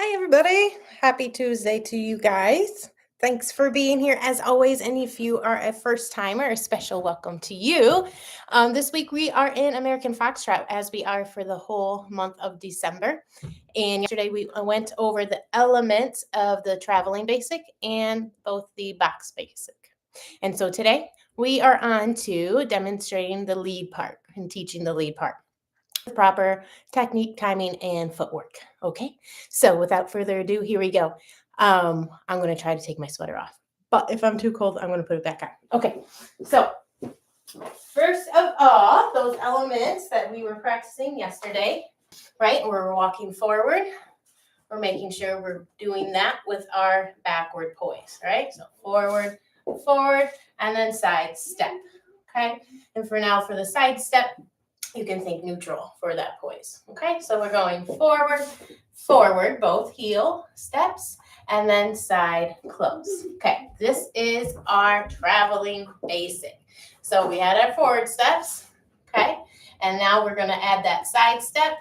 Hi, everybody. Happy Tuesday to you guys. Thanks for being here as always. And if you are a first timer, a special welcome to you. This week we are in American Foxtrot as we are for the whole month of December. And yesterday we went over the elements of the traveling basic and both the box basic. And so today we are on to demonstrating the lead part and teaching the lead part. Proper technique, timing, and footwork. Okay, so without further ado, here we go. I'm going to try to take my sweater off, but if I'm too cold, I'm going to put it back on. Okay, so first of all, those elements that we were practicing yesterday, right? We're walking forward. We're making sure we're doing that with our backward poise, right? So forward, forward, and then side step. Okay, and for now, for the side step, you can think neutral for that poise. Okay, so we're going forward, forward, both heel steps, and then side close. Okay, this is our traveling basic. So we had our forward steps, okay, and now we're going to add that side step.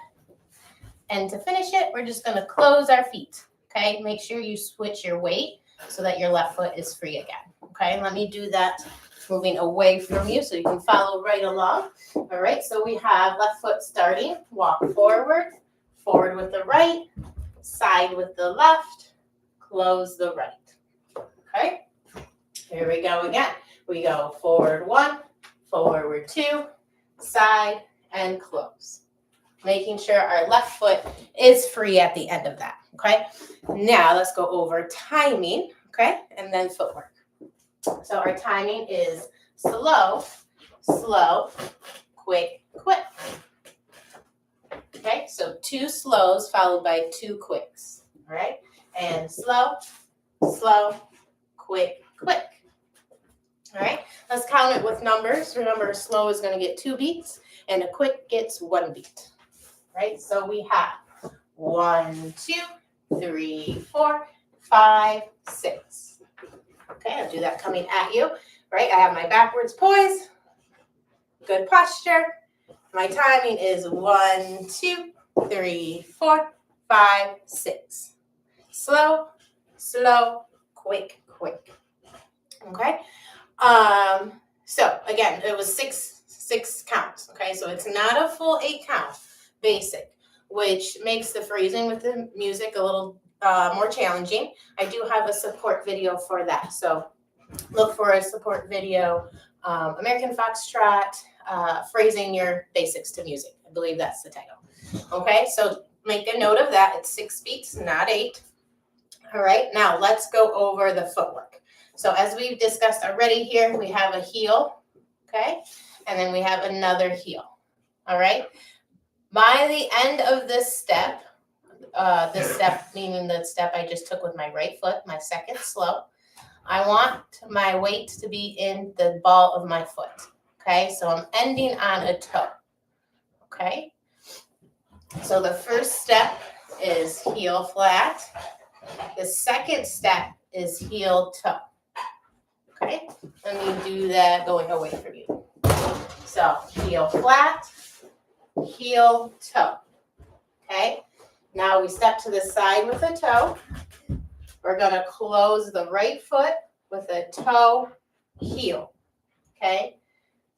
And to finish it, we're just going to close our feet. Okay, make sure you switch your weight so that your left foot is free again. Okay, let me do that moving away from you so you can follow right along. All right, so we have left foot starting, walk forward, forward with the right, side with the left, close the right. Okay, here we go again. We go forward one, forward two, side, and close. Making sure our left foot is free at the end of that. Okay, now let's go over timing, okay, and then footwork. So our timing is slow, slow, quick, quick. Okay, so 2 slows followed by 2 quicks. All right, and slow, slow, quick, quick. All right, let's count it with numbers. Remember, slow is going to get 2 beats and a quick gets 1 beat. All right, so we have 1, 2, 3, 4, 5, 6. Okay, I'll do that coming at you, right? I have my backwards poise, good posture. My timing is 1, 2, 3, 4, 5, 6. Slow, slow, quick, quick. Okay. So again, it was six counts. Okay, so it's not a full 8 count basic, which makes the phrasing with the music a little more challenging. I do have a support video for that. So look for a support video, American Foxtrot, phrasing your basics to music. I believe that's the title. Okay, so make a note of that. It's 6 beats, not 8. All right, now let's go over the footwork. So as we've discussed already here, we have a heel, okay, and then we have another heel. All right, by the end of this step meaning the step I just took with my right foot, my second slow, I want my weight to be in the ball of my foot. Okay, so I'm ending on a toe. Okay, so the first step is heel flat. The second step is heel toe. Okay, let me do that going away from you. So heel flat, heel toe. Okay, now we step to the side with a toe. We're going to close the right foot with a toe heel. Okay,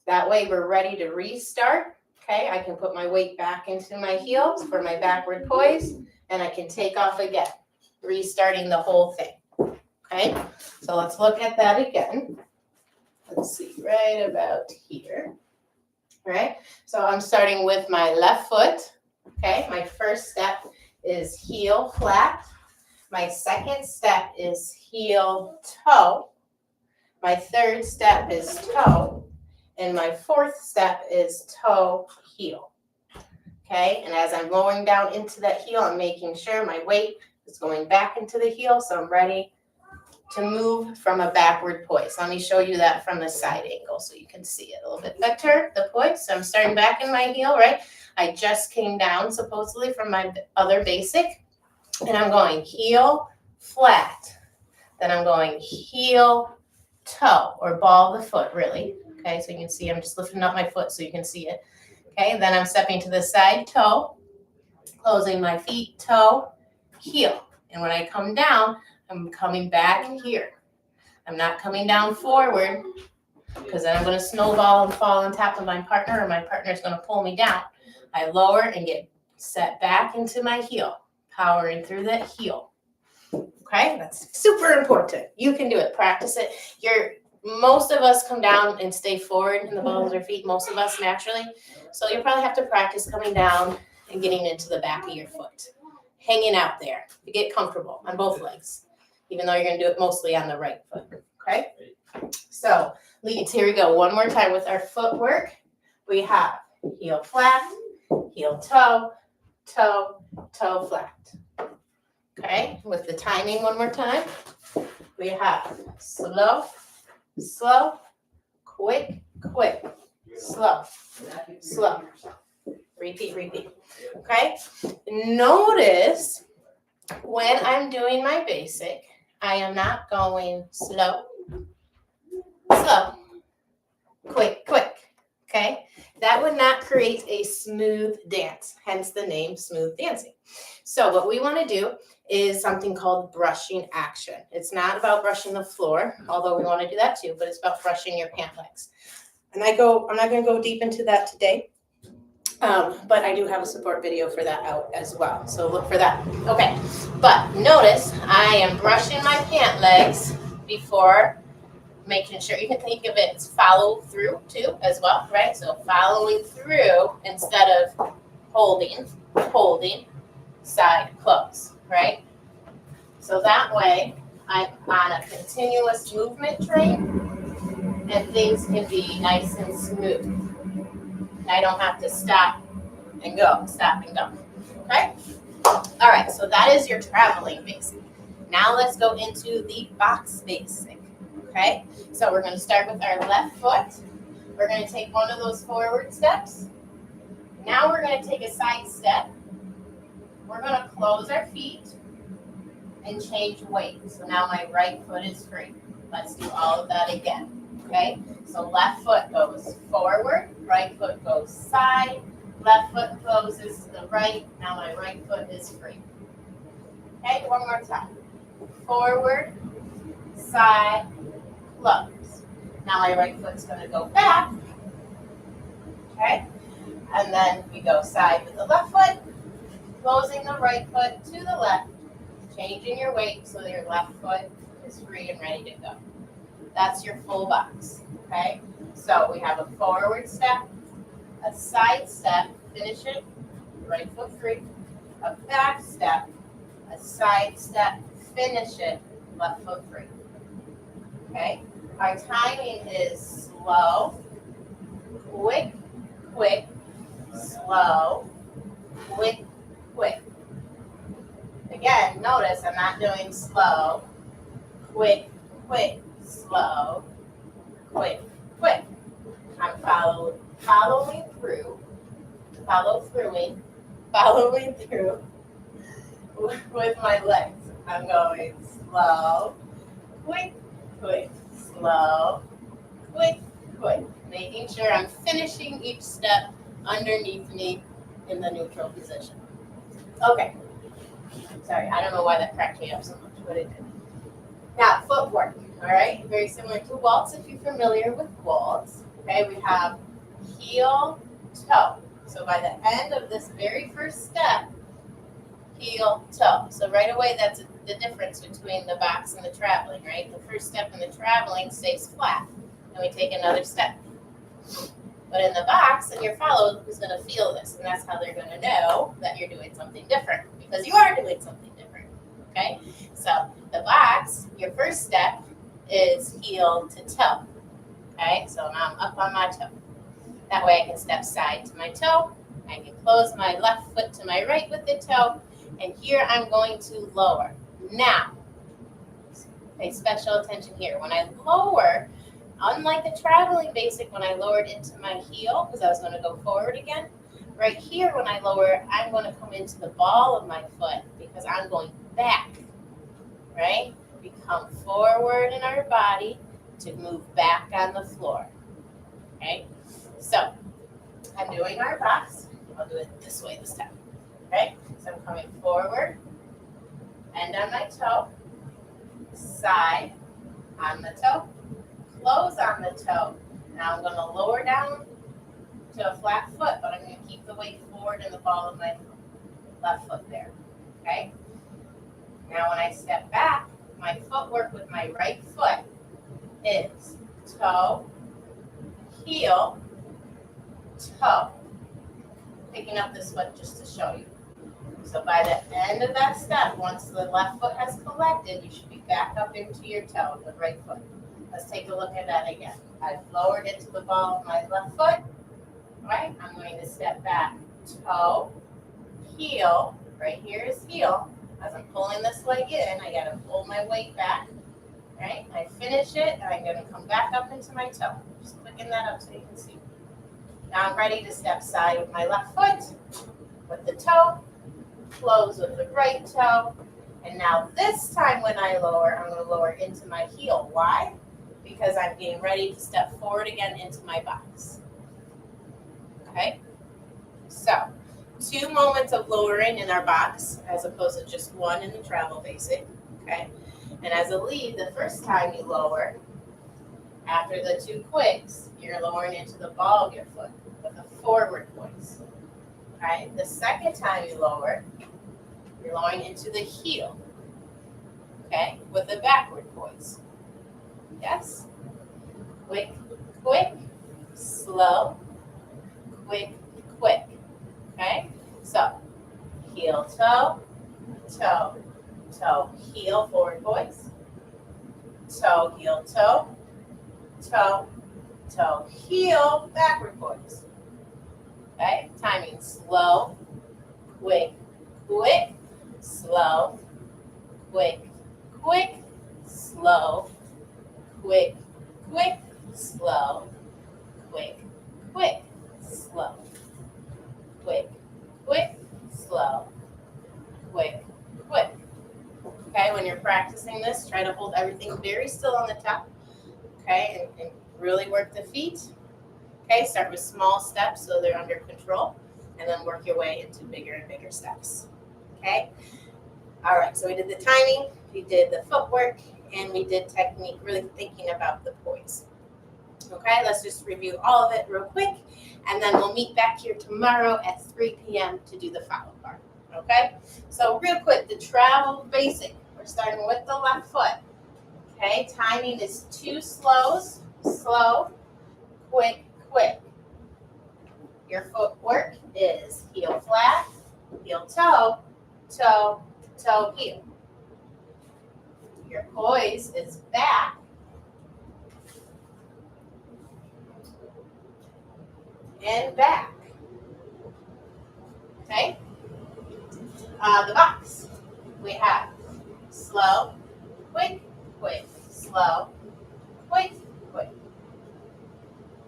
that way we're ready to restart. Okay, I can put my weight back into my heels for my backward poise, and I can take off again, restarting the whole thing. Okay, so let's look at that again. Let's see, right about here. All right, so I'm starting with my left foot. Okay, my first step is heel flat. My second step is heel toe. My third step is toe. And my fourth step is toe heel. Okay, and as I'm lowering down into that heel, I'm making sure my weight is going back into the heel, so I'm ready to move from a backward poise. Let me show you that from the side angle so you can see it a little bit better, the poise. So I'm starting back in my heel, right? I just came down supposedly from my other basic, and I'm going heel flat. Then I'm going heel toe, or ball of the foot, really. Okay, so you can see I'm just lifting up my foot so you can see it. Okay, then I'm stepping to the side toe, closing my feet, toe, heel. And when I come down, I'm coming back here. I'm not coming down forward because then I'm going to snowball and fall on top of my partner, or my partner is going to pull me down. I lower and get set back into my heel, powering through that heel. Okay, that's super important. You can do it. Practice it. Most of us come down and stay forward in the balls of our feet, most of us naturally. So you probably have to practice coming down and getting into the back of your foot, hanging out there to get comfortable on both legs, even though you're going to do it mostly on the right foot. Okay, so leads, here we go. One more time with our footwork. We have heel flat, heel toe, toe, toe flat. Okay, with the timing one more time. We have slow, slow, quick, quick, slow, slow. Repeat, repeat. Okay, notice when I'm doing my basic, I am not going slow, slow, quick, quick. Okay, that would not create a smooth dance, hence the name smooth dancing. So what we want to do is something called brushing action. It's not about brushing the floor, although we want to do that too, but it's about brushing your pant legs. And I'm not going to go deep into that today, but I do have a support video for that out as well. So look for that. Okay, but notice I am brushing my pant legs before making sure. You can think of it as follow through too as well, right? So following through instead of holding, side, close, right? So that way I'm on a continuous movement train and things can be nice and smooth. And I don't have to stop and go, okay? All right, so that is your traveling basic. Now let's go into the box basic, okay? So we're gonna start with our left foot. We're gonna take one of those forward steps. Now we're gonna take a side step. We're gonna close our feet and change weight. So now my right foot is free. Let's do all of that again, okay? So left foot goes forward, right foot goes side, left foot closes to the right. Now my right foot is free. Okay, one more time. Forward, side, close. Now my right foot's gonna go back, okay? And then we go side with the left foot, closing the right foot to the left, changing your weight so your left foot is free and ready to go. That's your full box, okay? So we have a forward step, a side step, finish it, right foot free, a back step, a side step, finish it, left foot free, okay? Our timing is slow, quick, quick, slow, quick, quick. Again, notice I'm not doing slow, quick, quick, slow, quick, quick. I'm following through with my legs. I'm going slow, quick, quick, slow, quick, quick. Making sure I'm finishing each step underneath me in the neutral position. Okay. Sorry, I don't know why that cracked me up so much, but it did. Now, footwork, all right? Very similar to waltz if you're familiar with waltz. Okay, we have heel, toe. So by the end of this very first step, heel, toe. So right away, that's the difference between the box and the traveling, right? The first step in the traveling stays flat, and we take another step. But in the box, and your follow is going to feel this, and that's how they're going to know that you're doing something different, because you are doing something different, okay? So the box, your first step is heel to toe, okay? So now I'm up on my toe. That way I can step side to my toe. I can close my left foot to my right with the toe, and here I'm going to lower. Now, pay special attention here. When I lower, unlike the traveling basic, when I lowered into my heel, because I was going to go forward again, right here when I lower, I'm going to come into the ball of my foot because I'm going back, right? We come forward in our body to move back on the floor, okay? So I'm doing our box. I'll do it this way this time, okay? So I'm coming forward, end on my toe, side on the toe, close on the toe. Now I'm going to lower down to a flat foot, but I'm going to keep the weight forward in the ball of my left foot there. Okay? Now when I step back, my footwork with my right foot is toe, heel, toe. Picking up this foot just to show you. So by the end of that step, once the left foot has collected, you should be back up into your toe, the right foot. Let's take a look at that again. I've lowered into the ball of my left foot, right? I'm going to step back, toe, heel, right here is heel. As I'm pulling this leg in, I gotta pull my weight back, right? I finish it, and I'm gonna come back up into my toe. Just clicking that up so you can see. Now I'm ready to step side with my left foot, with the toe, close with the right toe, and now this time when I lower, I'm going to lower into my heel. Why? Because I'm getting ready to step forward again into my box. Okay? So, 2 moments of lowering in our box as opposed to just 1 in the travel basic. Okay? And as a lead, the first time you lower, after the 2 quicks, you're lowering into the ball of your foot with a forward voice. Okay? The second time you lower, you're lowering into the heel. Okay? With a backward voice. Yes? Quick, quick, slow, quick, quick. Okay? So, heel, toe, toe, toe, heel, forward voice. Toe, heel, toe, toe, toe, heel, backward voice. Okay? Timing slow, quick, quick, slow, quick, quick, slow, quick, quick, slow, quick, quick, slow, quick, quick, slow, quick, quick. Okay, when you're practicing this, try to hold everything very still on the top. Okay, and really work the feet. Okay, start with small steps so they're under control, and then work your way into bigger and bigger steps. Okay, all right, so we did the timing, we did the footwork, and we did technique, really thinking about the poise. Okay, let's just review all of it real quick, and then we'll meet back here tomorrow at 3 p.m. to do the follow part. Okay, so real quick, the travel basic, we're starting with the left foot. Okay, timing is 2 slows, slow, quick, quick. Your footwork is heel flat, heel toe, toe, toe, heel. Your poise is back, and back. Okay? The box. We have slow, quick, quick, slow, quick, quick.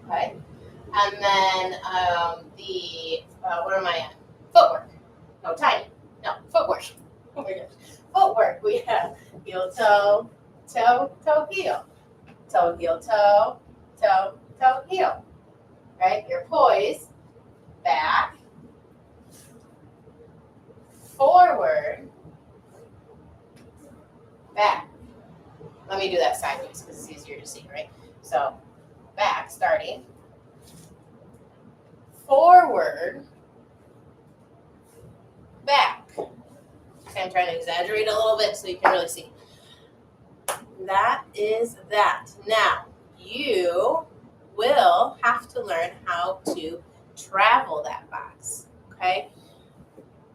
Okay? And then what am I at? Footwork. No, timing. No, footwork. Oh my gosh. Footwork. We have heel, toe, toe, toe, heel. Toe, heel, toe, toe, toe, heel. Right? Your poise, back, forward, back. Let me do that sideways because it's easier to see, right? So, back, starting, forward, back. Okay, I'm trying to exaggerate a little bit so you can really see. That is that. Now, you will have to learn how to travel that box, okay?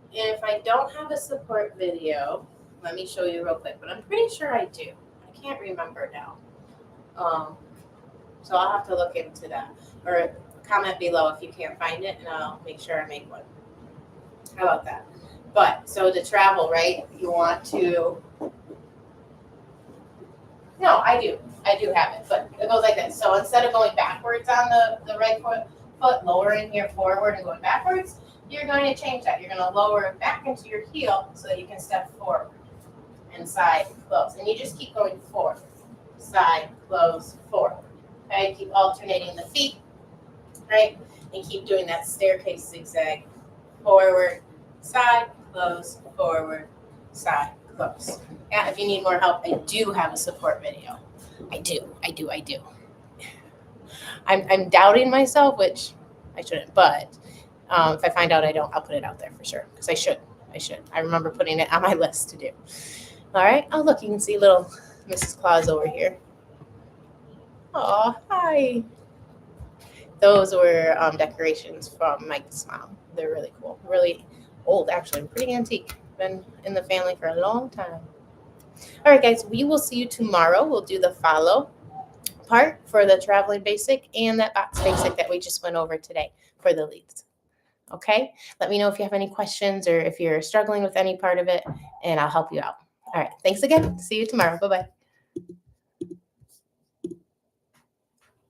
And if I don't have a support video, let me show you real quick, but I'm pretty sure I do. I can't remember now. So I'll have to look into that. Or comment below if you can't find it, and I'll make sure I make one. How about that? But, so to travel, right, you want to, no, I do have it, but it goes like this. So instead of going backwards on the right foot, lowering here forward and going backwards, you're going to change that. You're going to lower it back into your heel so that you can step forward and side, close. And you just keep going forward, side, close, forward. Okay, keep alternating the feet, right? And keep doing that staircase zigzag, forward, side, close, forward, side, close. Yeah, if you need more help, I do have a support video. I do. I'm doubting myself, which I shouldn't, but if I find out I don't, I'll put it out there for sure, because I should. I remember putting it on my list to do. All right. Oh, look, you can see little Mrs. Claus over here. Oh, hi. Those were decorations from Mike's mom. They're really cool. Really old, actually. Pretty antique. Been in the family for a long time. All right, guys. We will see you tomorrow. We'll do the follow part for the traveling basic and that box basic that we just went over today for the leads. Okay? Let me know if you have any questions or if you're struggling with any part of it, and I'll help you out. All right. Thanks again. See you tomorrow. Bye-bye.